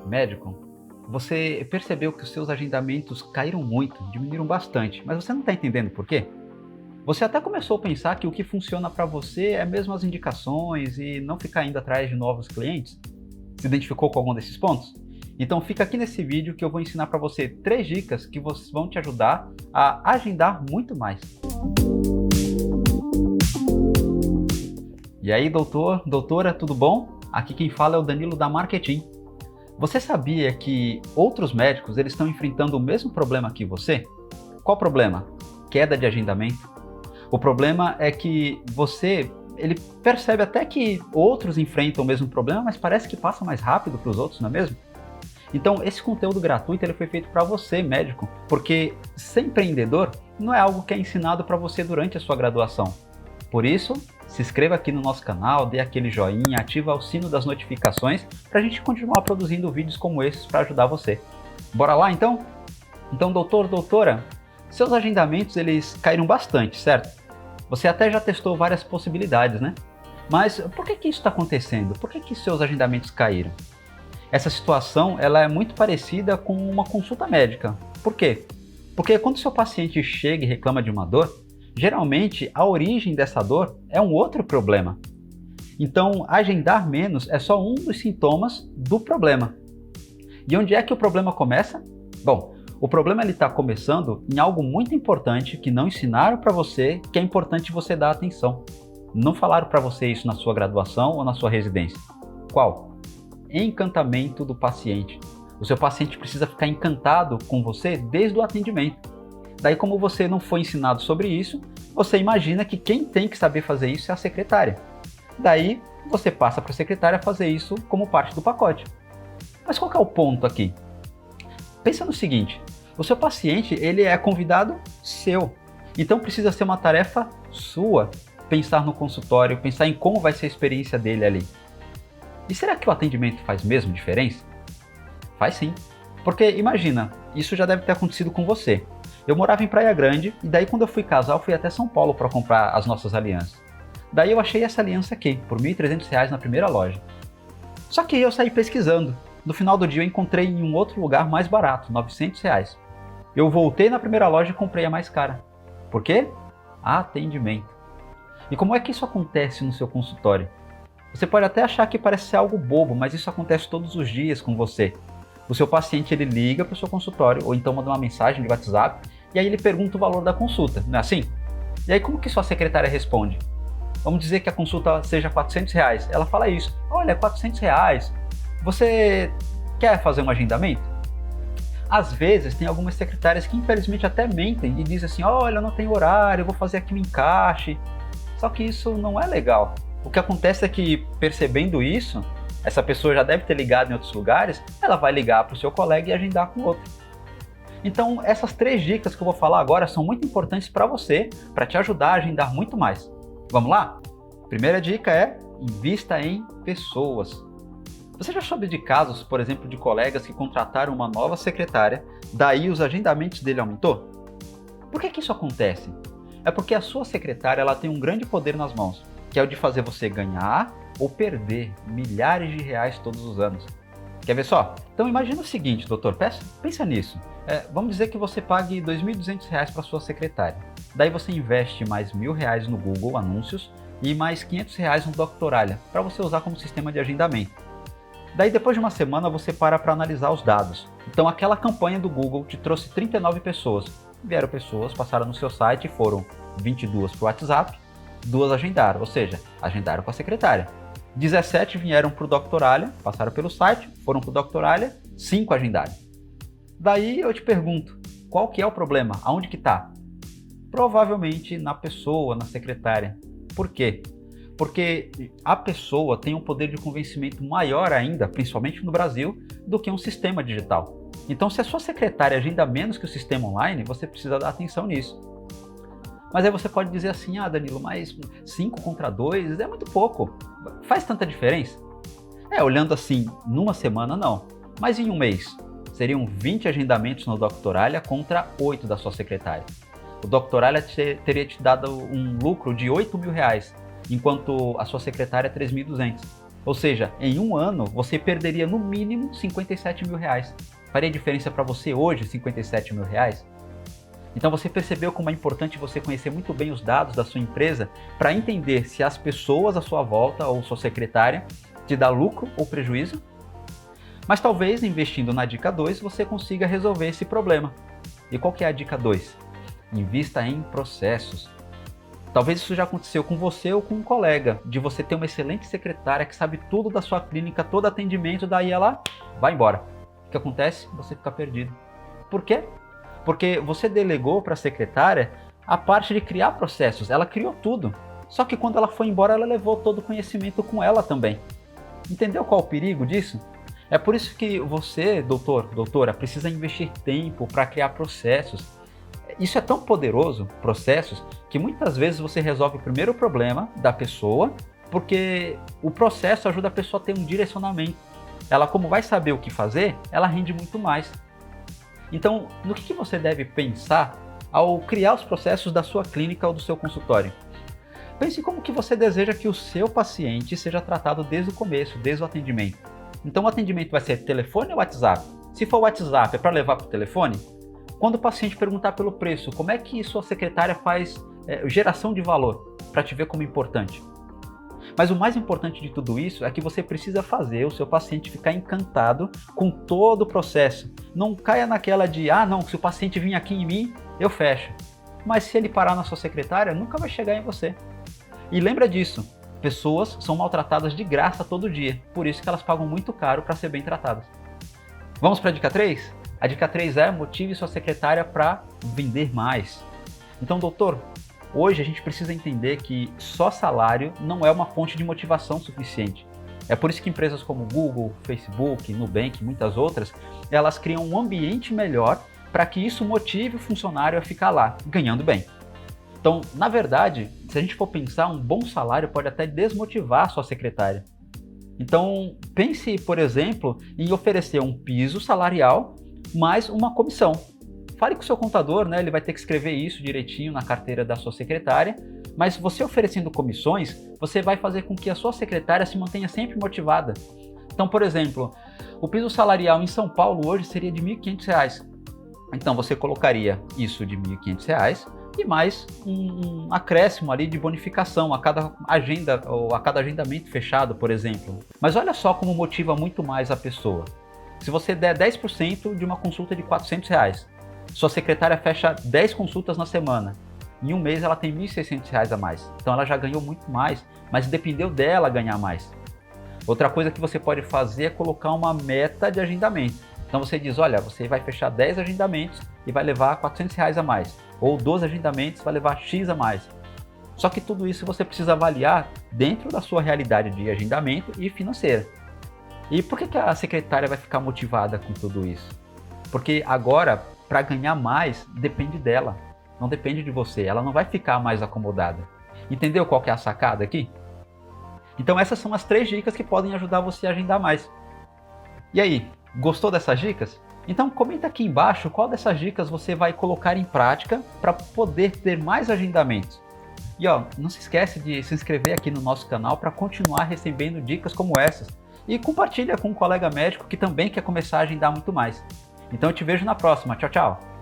Médico, você percebeu que os seus agendamentos caíram muito, diminuíram bastante, mas você não está entendendo por quê? Você até começou a pensar que o que funciona para você é mesmo as indicações e não ficar indo atrás de novos clientes? Se identificou com algum desses pontos? Então fica aqui nesse vídeo que eu vou ensinar para você 3 dicas que vão te ajudar a agendar muito mais. E aí, doutora, tudo bom? Aqui quem fala é o Danilo da Marketing. Você sabia que outros médicos eles estão enfrentando o mesmo problema que você? Qual problema? Queda de agendamento. O problema é que ele percebe até que outros enfrentam o mesmo problema, mas parece que passa mais rápido para os outros, não é mesmo? Então, esse conteúdo gratuito ele foi feito para você, médico, porque ser empreendedor não é algo que é ensinado para você durante a sua graduação. Por isso, se inscreva aqui no nosso canal, dê aquele joinha, ativa o sino das notificações para a gente continuar produzindo vídeos como esses para ajudar você. Bora lá então? Então, doutora, seus agendamentos eles caíram bastante, certo? Você até já testou várias possibilidades, né? Mas por que isso está acontecendo? Por que seus agendamentos caíram? Essa situação ela é muito parecida com uma consulta médica. Por quê? Porque quando seu paciente chega e reclama de uma dor, geralmente a origem dessa dor é um outro problema. Então, agendar menos é só um dos sintomas do problema. E onde é que o problema começa? Bom, o problema está começando em algo muito importante que não ensinaram para você, que é importante você dar atenção. Não falaram para você isso na sua graduação ou na sua residência. Qual? Encantamento do paciente. O seu paciente precisa ficar encantado com você desde o atendimento. Daí, como você não foi ensinado sobre isso, você imagina que quem tem que saber fazer isso é a secretária. Daí, você passa para a secretária fazer isso como parte do pacote. Mas qual que é o ponto aqui? Pensa no seguinte, o seu paciente ele é convidado seu, então precisa ser uma tarefa sua, pensar no consultório, pensar em como vai ser a experiência dele ali. E será que o atendimento faz mesmo diferença? Faz sim, porque imagina, isso já deve ter acontecido com você. Eu morava em Praia Grande e daí quando eu fui casar eu fui até São Paulo para comprar as nossas alianças. Daí eu achei essa aliança aqui, por R$ 1.300 na primeira loja. Só que eu saí pesquisando. No final do dia eu encontrei em um outro lugar mais barato, R$ 900. Eu voltei na primeira loja e comprei a mais cara. Por quê? Atendimento. E como é que isso acontece no seu consultório? Você pode até achar que parece ser algo bobo, mas isso acontece todos os dias com você. O seu paciente ele liga para o seu consultório ou então manda uma mensagem de WhatsApp e aí ele pergunta o valor da consulta, não é assim? E aí como que sua secretária responde? Vamos dizer que a consulta seja R$ 400. Ela fala isso, olha, R$ 400, você quer fazer um agendamento? Às vezes tem algumas secretárias que infelizmente até mentem e dizem assim, olha, eu não tenho horário, eu vou fazer aqui um encaixe. Só que isso não é legal. O que acontece é que, percebendo isso, essa pessoa já deve ter ligado em outros lugares, ela vai ligar para o seu colega e agendar com outro. Então, essas 3 dicas que eu vou falar agora são muito importantes para você, para te ajudar a agendar muito mais. Vamos lá? Primeira dica é, invista em pessoas. Você já soube de casos, por exemplo, de colegas que contrataram uma nova secretária, daí os agendamentos dele aumentou? Por que isso acontece? É porque a sua secretária ela tem um grande poder nas mãos, que é o de fazer você ganhar ou perder milhares de reais todos os anos. Quer ver só? Então imagina o seguinte, doutor, pensa nisso. Vamos dizer que você pague R$ 2.200 para sua secretária. Daí você investe mais R$ 1.000 no Google Anúncios e mais R$ 500 no Doctoralha, para você usar como sistema de agendamento. Daí depois de uma semana você para analisar os dados. Então aquela campanha do Google te trouxe 39 pessoas. Vieram pessoas, passaram no seu site e foram 22 para o WhatsApp, 2 agendaram, ou seja, agendaram com a secretária. 17 vieram para o Doctoralha, passaram pelo site, foram para o Doctoralha, 5 agendaram. Daí eu te pergunto, qual que é o problema? Aonde que está? Provavelmente na pessoa, na secretária. Por quê? Porque a pessoa tem um poder de convencimento maior ainda, principalmente no Brasil, do que um sistema digital. Então, se a sua secretária agenda menos que o sistema online, você precisa dar atenção nisso. Mas aí você pode dizer assim, Danilo, mas 5 contra 2 é muito pouco. Faz tanta diferença? Olhando assim, numa semana não. Mas em um mês, seriam 20 agendamentos no Doctoralha contra 8 da sua secretária. O Doctoralha teria te dado um lucro de R$ 8.000, enquanto a sua secretária é 3.200. Ou seja, em um ano você perderia no mínimo 57 mil reais. Faria diferença para você hoje 57 mil reais? Então você percebeu como é importante você conhecer muito bem os dados da sua empresa para entender se as pessoas à sua volta ou sua secretária te dá lucro ou prejuízo? Mas talvez investindo na dica 2 você consiga resolver esse problema. E qual que é a dica 2? Invista em processos. Talvez isso já aconteceu com você ou com um colega, de você ter uma excelente secretária que sabe tudo da sua clínica, todo atendimento, daí ela vai embora. O que acontece? Você fica perdido. Por quê? Porque você delegou para a secretária a parte de criar processos, ela criou tudo. Só que quando ela foi embora, ela levou todo o conhecimento com ela também. Entendeu qual o perigo disso? É por isso que você, doutor, doutora, precisa investir tempo para criar processos. Isso é tão poderoso, processos, que muitas vezes você resolve o primeiro problema da pessoa, porque o processo ajuda a pessoa a ter um direcionamento. Ela, como vai saber o que fazer, ela rende muito mais. Então, no que você deve pensar ao criar os processos da sua clínica ou do seu consultório? Pense como que você deseja que o seu paciente seja tratado desde o começo, desde o atendimento. Então o atendimento vai ser telefone ou WhatsApp? Se for WhatsApp, é para levar para o telefone? Quando o paciente perguntar pelo preço, como é que sua secretária faz geração de valor para te ver como importante? Mas o mais importante de tudo isso é que você precisa fazer o seu paciente ficar encantado com todo o processo. Não caia naquela de, não, se o paciente vir aqui em mim, eu fecho. Mas se ele parar na sua secretária, nunca vai chegar em você. E lembra disso, pessoas são maltratadas de graça todo dia, por isso que elas pagam muito caro para ser bem tratadas. Vamos para a dica 3? A dica 3 é motive sua secretária para vender mais. Então, doutor, hoje a gente precisa entender que só salário não é uma fonte de motivação suficiente. É por isso que empresas como Google, Facebook, Nubank e muitas outras, elas criam um ambiente melhor para que isso motive o funcionário a ficar lá, ganhando bem. Então, na verdade, se a gente for pensar, um bom salário pode até desmotivar a sua secretária. Então, pense, por exemplo, em oferecer um piso salarial mais uma comissão. Fale com o seu contador, né? Ele vai ter que escrever isso direitinho na carteira da sua secretária, mas você oferecendo comissões, você vai fazer com que a sua secretária se mantenha sempre motivada. Então, por exemplo, o piso salarial em São Paulo hoje seria de R$ 1.500. Então, você colocaria isso de R$ 1.500 e mais um acréscimo ali de bonificação a cada agenda ou a cada agendamento fechado, por exemplo. Mas olha só como motiva muito mais a pessoa. Se você der 10% de uma consulta de R$ 400, sua secretária fecha 10 consultas na semana. Em um mês ela tem R$ 1.600 a mais. Então ela já ganhou muito mais, mas dependeu dela ganhar mais. Outra coisa que você pode fazer é colocar uma meta de agendamento. Então você diz, olha, você vai fechar 10 agendamentos e vai levar R$ 400 a mais. Ou 12 agendamentos vai levar X a mais. Só que tudo isso você precisa avaliar dentro da sua realidade de agendamento e financeira. E por que a secretária vai ficar motivada com tudo isso? Porque agora, para ganhar mais, depende dela. Não depende de você. Ela não vai ficar mais acomodada. Entendeu qual que é a sacada aqui? Então essas são as 3 dicas que podem ajudar você a agendar mais. E aí, gostou dessas dicas? Então comenta aqui embaixo qual dessas dicas você vai colocar em prática para poder ter mais agendamentos. E não se esquece de se inscrever aqui no nosso canal para continuar recebendo dicas como essas. E compartilha com um colega médico que também quer começar a agendar muito mais. Então eu te vejo na próxima. Tchau, tchau!